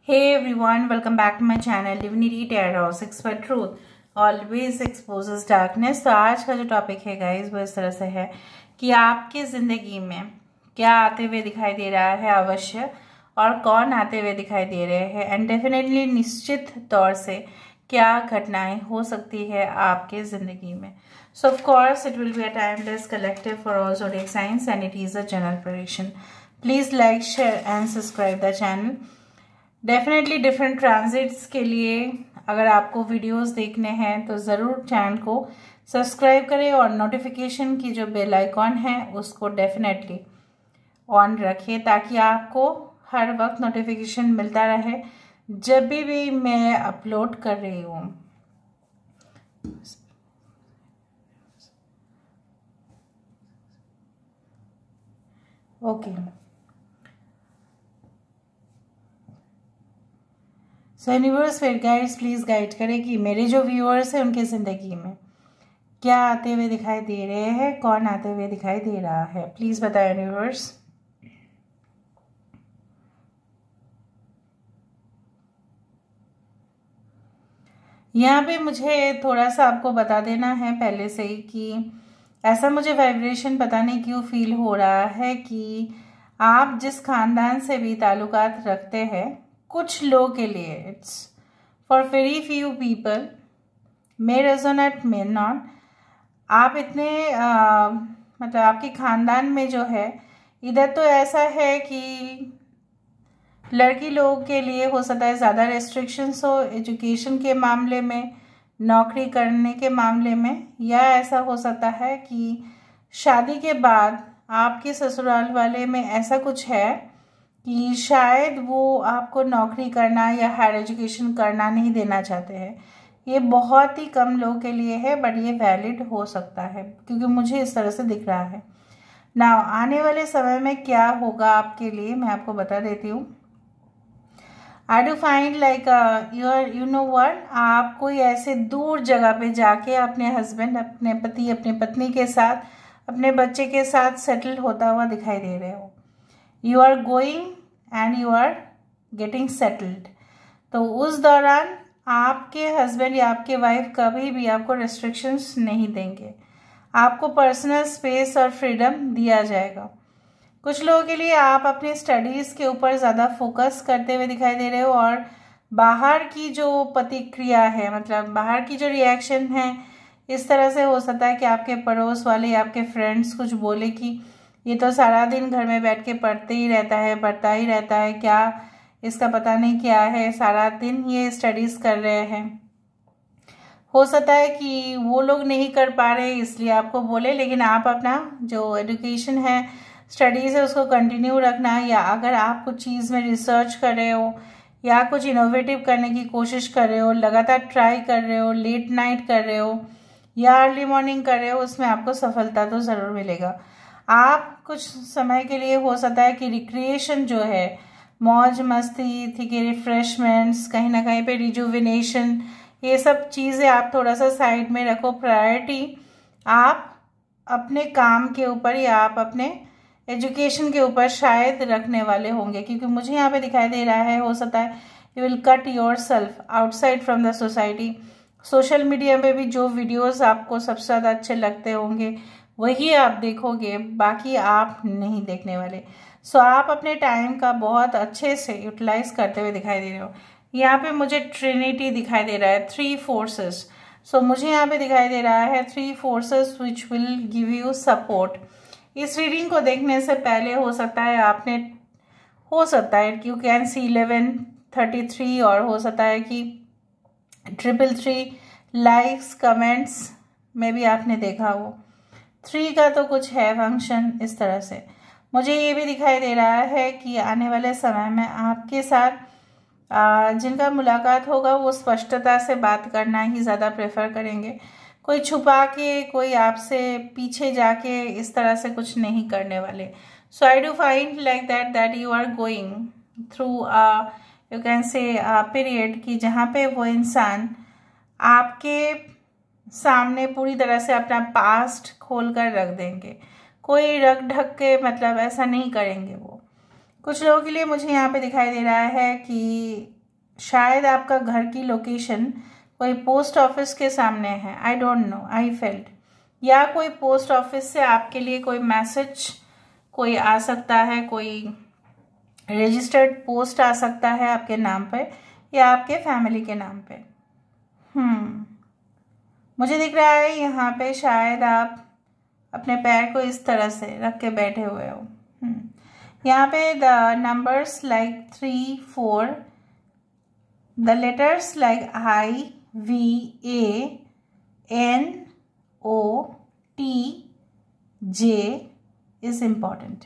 Hey everyone, welcome back to my channel Divinity Tarot 6 for Truth always exposes darkness। तो आज का जो topic है गाइस वो इस तरह से है कि आपके ज़िंदगी में क्या आते हुए दिखाई दे रहा है अवश्य, और कौन आते हुए दिखाई दे रहे हैं, एंड डेफिनेटली निश्चित तौर से क्या घटनाएं हो सकती है आपके ज़िंदगी में। सो of course it will be a timeless collective for all zodiac science and it is a general prediction. Please like, share and subscribe the channel. Definitely different transits के लिए अगर आपको वीडियोस देखने हैं तो ज़रूर चैनल को सब्सक्राइब करें और नोटिफिकेशन की जो बेल आइकॉन है उसको डेफिनेटली ऑन रखें ताकि आपको हर वक्त नोटिफिकेशन मिलता रहे जब भी मैं अपलोड कर रही हूँ। ओके, सो यूनिवर्स फिर गाइड्स प्लीज़ गाइड करें कि मेरे जो व्यूअर्स हैं उनकी ज़िंदगी में क्या आते हुए दिखाई दे रहे हैं, कौन आते हुए दिखाई दे रहा है। प्लीज़ बताएं यूनिवर्स। यहाँ पे मुझे थोड़ा सा आपको बता देना है पहले से ही कि ऐसा मुझे वाइब्रेशन पता नहीं क्यों फील हो रहा है कि आप जिस खानदान से भी ताल्लुकात रखते हैं, कुछ लोगों के लिए it's for very few people, may resonate may not, आप इतने मतलब आपके खानदान में जो है इधर तो ऐसा है कि लड़की लोगों के लिए हो सकता है ज़्यादा रेस्ट्रिक्शंस हो एजुकेशन के मामले में, नौकरी करने के मामले में, या ऐसा हो सकता है कि शादी के बाद आपके ससुराल वाले में ऐसा कुछ है कि शायद वो आपको नौकरी करना या हायर एजुकेशन करना नहीं देना चाहते हैं। ये बहुत ही कम लोगों के लिए है बट ये वैलिड हो सकता है क्योंकि मुझे इस तरह से दिख रहा है। नाउ आने वाले समय में क्या होगा आपके लिए मैं आपको बता देती हूँ। आई do find like you know what, आप कोई ऐसे दूर जगह पे जाके अपने हस्बैंड, अपने पति, अपनी पत्नी के साथ, अपने बच्चे के साथ सेटल होता हुआ दिखाई दे रहे हो। You are going and you are getting settled. तो उस दौरान आपके हस्बैंड या आपके वाइफ कभी भी आपको रेस्ट्रिक्शंस नहीं देंगे, आपको पर्सनल स्पेस और फ्रीडम दिया जाएगा। कुछ लोगों के लिए आप अपने स्टडीज़ के ऊपर ज़्यादा फोकस करते हुए दिखाई दे रहे हो और बाहर की जो प्रतिक्रिया है, मतलब बाहर की जो रिएक्शन है, इस तरह से हो सकता है कि आपके पड़ोस वाले या आपके फ्रेंड्स कुछ बोले कि ये तो सारा दिन घर में बैठ के पढ़ते ही रहता है, पढ़ता ही रहता है, क्या इसका पता नहीं क्या है, सारा दिन ये स्टडीज़ कर रहे हैं। हो सकता है कि वो लोग नहीं कर पा रहे इसलिए आपको बोले, लेकिन आप अपना जो एजुकेशन है, स्टडीज़ है, उसको कंटिन्यू रखना। या अगर आप कुछ चीज़ में रिसर्च कर रहे हो या कुछ इनोवेटिव करने की कोशिश कर रहे हो, लगातार ट्राई कर रहे हो, लेट नाइट कर रहे हो या अर्ली मॉर्निंग कर रहे हो, उसमें आपको सफलता तो ज़रूर मिलेगा। आप कुछ समय के लिए हो सकता है कि रिक्रिएशन जो है, मौज मस्ती थी कि रिफ्रेशमेंट्स, कहीं ना कहीं पे रिजुविनेशन, ये सब चीज़ें आप थोड़ा सा साइड में रखो। प्रायोरिटी आप अपने काम के ऊपर या आप अपने एजुकेशन के ऊपर शायद रखने वाले होंगे, क्योंकि मुझे यहाँ पे दिखाई दे रहा है हो सकता है you will cut your self outside from the society. Social media पे भी जो वीडियोस आपको सबसे ज़्यादा अच्छे लगते होंगे वही आप देखोगे, बाकी आप नहीं देखने वाले। सो आप अपने टाइम का बहुत अच्छे से यूटिलाइज करते हुए दिखाई दे रहे हो। यहाँ पे मुझे ट्रिनिटी दिखाई दे रहा है, 3 फोर्सेस। सो मुझे यहाँ पे दिखाई दे रहा है 3 forces which will give you support. इस रीडिंग को देखने से पहले हो सकता है आपने, हो सकता है यू कैन सी 1133, और हो सकता है कि 333 लाइक्स कमेंट्स में भी आपने देखा हो। 3 का तो कुछ है फंक्शन इस तरह से। मुझे ये भी दिखाई दे रहा है कि आने वाले समय में आपके साथ जिनका मुलाकात होगा वो स्पष्टता से बात करना ही ज़्यादा प्रेफर करेंगे। कोई छुपा के, कोई आपसे पीछे जाके इस तरह से कुछ नहीं करने वाले। So I do find like that you are going through you can say period कि जहाँ पे वो इंसान आपके सामने पूरी तरह से अपना पास्ट खोल कर रख देंगे। कोई रख ढक के मतलब ऐसा नहीं करेंगे, कुछ लोगों के लिए मुझे यहाँ पे दिखाई दे रहा है कि शायद आपका घर की लोकेशन कोई पोस्ट ऑफिस के सामने है। I don't know, I felt, या कोई पोस्ट ऑफिस से आपके लिए कोई मैसेज कोई आ सकता है, कोई रजिस्टर्ड पोस्ट आ सकता है आपके नाम पे या आपके फैमिली के नाम पे। मुझे दिख रहा है यहाँ पे शायद आप अपने पैर को इस तरह से रख के बैठे हुए हो। यहाँ पे the numbers like 3, 4, the letters like I, V, A, N, O, T, J is important.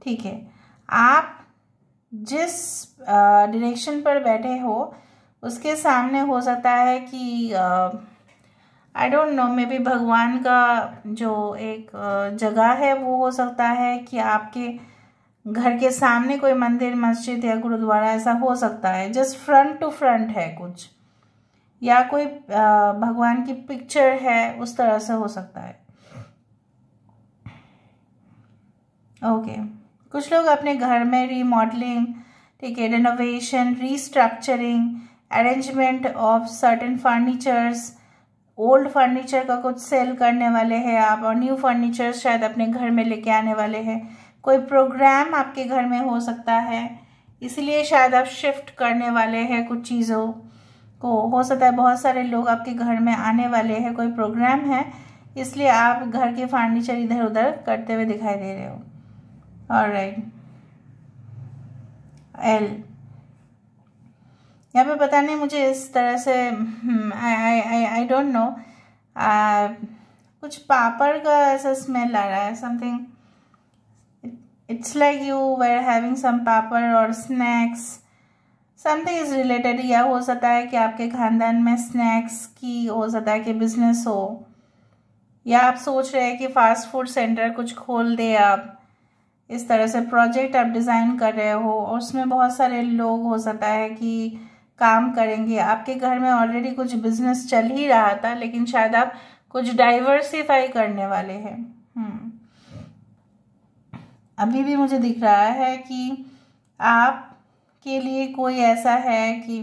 ठीक है, आप जिस डायरेक्शन पर बैठे हो उसके सामने हो सकता है कि I don't know, may be भगवान का जो एक जगह है वो हो सकता है कि आपके घर के सामने कोई मंदिर, मस्जिद या गुरुद्वारा ऐसा हो सकता है। जस्ट फ्रंट टू फ्रंट है कुछ, या कोई भगवान की पिक्चर है, उस तरह से हो सकता है। ओके, कुछ लोग अपने घर में रीमॉडलिंग, ठीक है, renovation, restructuring, arrangement of certain furnitures, old furniture का कुछ सेल करने वाले हैं आप, और न्यू फर्नीचर शायद अपने घर में लेके आने वाले हैं। कोई प्रोग्राम आपके घर में हो सकता है, इसलिए शायद आप शिफ्ट करने वाले हैं कुछ चीज़ों को। हो सकता है बहुत सारे लोग आपके घर में आने वाले हैं, कोई प्रोग्राम है, इसलिए आप घर के फर्नीचर इधर उधर करते हुए दिखाई दे रहे हो। ऑलराइट, एल यहाँ पे पता नहीं मुझे इस तरह से आई डोंट नो, कुछ पापड़ का ऐसा स्मेल आ रहा है, something, it's like you were having some papad और स्नैक्स, समथिंग इज रिलेटेड। या हो सकता है कि आपके खानदान में स्नैक्स की हो सकता है कि बिजनेस हो, या आप सोच रहे हैं कि फास्ट फूड सेंटर कुछ खोल दे आप, इस तरह से प्रोजेक्ट आप डिज़ाइन कर रहे हो और उसमें बहुत सारे लोग हो सकता है कि काम करेंगे। आपके घर में ऑलरेडी कुछ बिजनेस चल ही रहा था, लेकिन शायद आप कुछ डाइवर्सिफाई करने वाले हैं। अभी भी मुझे दिख रहा है कि आपके लिए कोई ऐसा है कि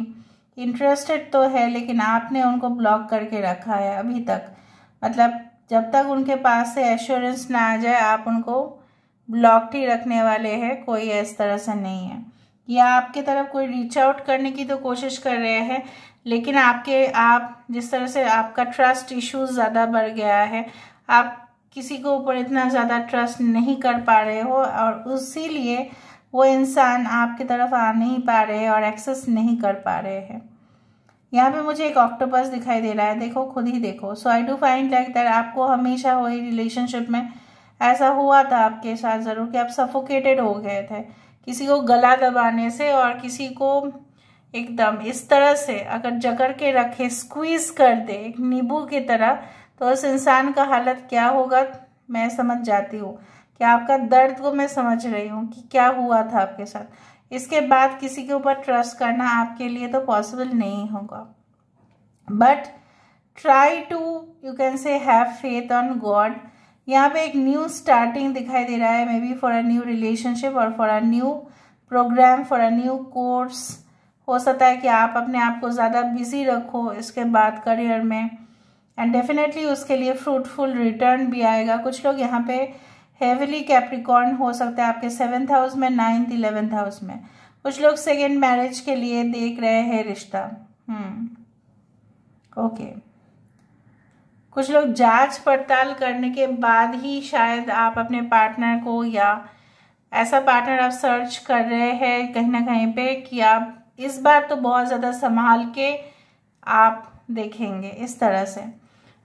इंटरेस्टेड तो है, लेकिन आपने उनको ब्लॉक करके रखा है अभी तक। मतलब जब तक उनके पास से एश्योरेंस ना आ जाए, आप उनको ब्लॉक्ड ही रखने वाले हैं, कोई इस तरह से नहीं है। या आपके तरफ कोई रीच आउट करने की तो कोशिश कर रहे हैं, लेकिन आप जिस तरह से आपका ट्रस्ट इश्यूज ज़्यादा बढ़ गया है, आप किसी को ऊपर इतना ज़्यादा ट्रस्ट नहीं कर पा रहे हो, और इसीलिए वो इंसान आपकी तरफ आ नहीं पा रहे हैं और एक्सेस नहीं कर पा रहे हैं। यहाँ पे मुझे एक ऑक्टोपस दिखाई दे रहा है, देखो, खुद ही देखो। So I do find like that आपको हमेशा वही रिलेशनशिप में ऐसा हुआ था आपके साथ ज़रूर कि आप सफोकेटेड हो गए थे किसी को गला दबाने से, और किसी को एकदम इस तरह से अगर जकड़ के रखे, स्क्वीज कर दे एक नींबू की तरह, तो उस इंसान का हालत क्या होगा मैं समझ जाती हूँ, कि आपका दर्द को मैं समझ रही हूँ कि क्या हुआ था आपके साथ। इसके बाद किसी के ऊपर ट्रस्ट करना आपके लिए तो पॉसिबल नहीं होगा, but try to, you can say, have faith on God. यहाँ पे एक न्यू स्टार्टिंग दिखाई दे रहा है, may be for a new relationship और for a new programme, for a new course. हो सकता है कि आप अपने आप को ज़्यादा बिजी रखो इसके बाद करियर में, एंड डेफिनेटली उसके लिए फ्रूटफुल रिटर्न भी आएगा। कुछ लोग यहाँ पे हेविली कैप्रिकॉर्न हो सकता है आपके 7th हाउस में, 9th, 11th हाउस में। कुछ लोग सेकेंड मैरिज के लिए देख रहे हैं रिश्ता। ओके, कुछ लोग जांच पड़ताल करने के बाद ही शायद आप अपने पार्टनर को, या ऐसा पार्टनर आप सर्च कर रहे हैं कहीं ना कहीं पे, कि आप इस बार तो बहुत ज़्यादा संभाल के आप देखेंगे इस तरह से।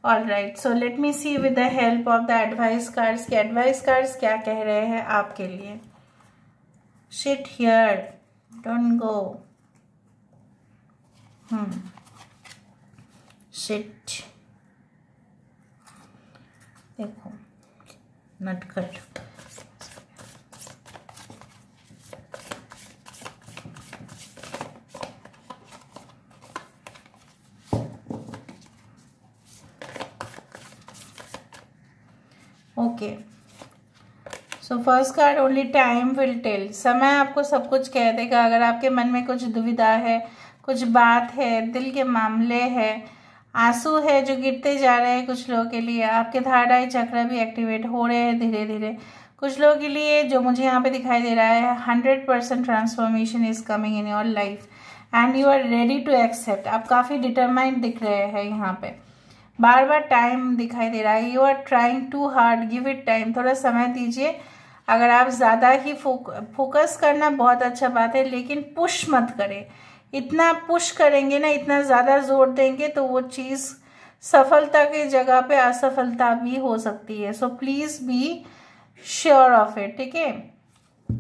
All right, so let me see with the help of the advice cards कि एडवाइस कार्ड्स क्या कह रहे हैं आपके लिए। Shit here, don't go, shit, देखो, नटखट। Okay, so so first card only time will tell, समय आपको सब कुछ कह देगा। अगर आपके मन में कुछ दुविधा है, कुछ बात है, दिल के मामले है, आंसू है जो गिरते जा रहे हैं कुछ लोगों के लिए, आपके थर्ड आई चक्र भी एक्टिवेट हो रहे हैं धीरे धीरे। कुछ लोगों के लिए जो मुझे यहाँ पे दिखाई दे रहा है 100% transformation is coming in your life and you are ready to accept. आप काफ़ी डिटरमाइंड दिख रहे हैं यहाँ पे, बार बार टाइम दिखाई दे रहा है। You are trying too hard, give it time, थोड़ा समय दीजिए। अगर आप ज़्यादा ही फोकस करना बहुत अच्छा बात है, लेकिन पुश मत करें। इतना पुश करेंगे ना, इतना ज़्यादा जोर देंगे तो वो चीज़ सफलता की जगह पे असफलता भी हो सकती है। So please be sure of it, ठीक है।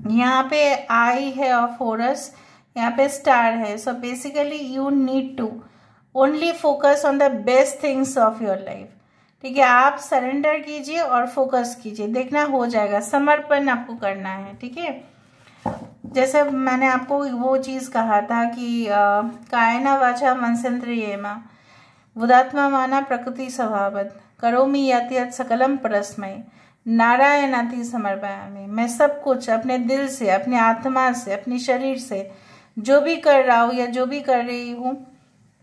यहाँ पे आई है ऑफ हॉरस, यहाँ पे स्टार है। So basically you need to only focus on the best things of your life, ठीक है। आप सरेंडर कीजिए और फोकस कीजिए, देखना हो जाएगा। समर्पण आपको करना है, ठीक है। जैसे मैंने आपको वो चीज़ कहा था कि कायना वाचा मनसेन्द्रियेमा बुधात्मा माना प्रकृति स्वभावत करोमि यत् यत् सकलम परस्मै नारायणाति समर्पयामि। मैं सब कुछ अपने दिल से, अपनी आत्मा से, अपनी शरीर से जो भी कर रहा हूँ या जो भी कर रही हूँ,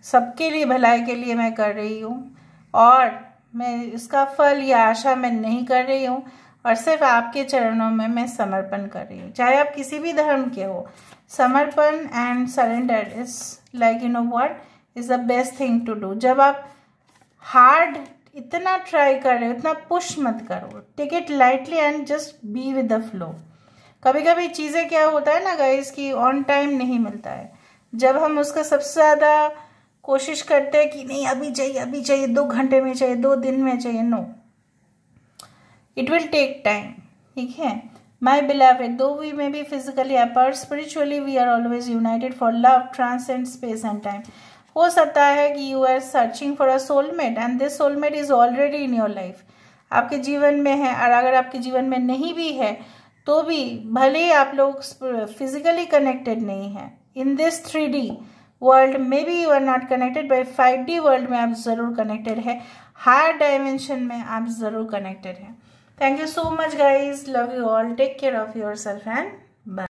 सबके लिए भलाई के लिए मैं कर रही हूँ, और मैं इसका फल या आशा मैं नहीं कर रही हूँ, और सिर्फ आपके चरणों में मैं समर्पण कर रही हूँ। चाहे आप किसी भी धर्म के हो, समर्पण and surrender is like, you know what is the best thing to do. जब आप हार्ड इतना ट्राई कर रहे हो, इतना पुश मत करो, take it lightly and just be with the flow. कभी कभी चीज़ें क्या होता है ना गाइस कि ऑन टाइम नहीं मिलता है। जब हम उसका सबसे ज़्यादा कोशिश करते हैं कि नहीं अभी चाहिए, 2 घंटे में चाहिए, 2 दिन में चाहिए, no, it will take time, ठीक है। My beloved, though we may be physically apart, spiritually we are always united, for love transcend space and time. हो सकता है कि you are searching for a soulmate and this soulmate is already in your life, आपके जीवन में है। और अगर आपके जीवन में नहीं भी है तो भी, भले ही आप लोग फिजिकली कनेक्टेड नहीं है in this 3D world, may be you are not connected, by 5D world में आप जरूर कनेक्टेड है, हायर डायमेंशन में आप जरूर कनेक्टेड है। Thank you so much guys, love you all, take care of yourself and bye.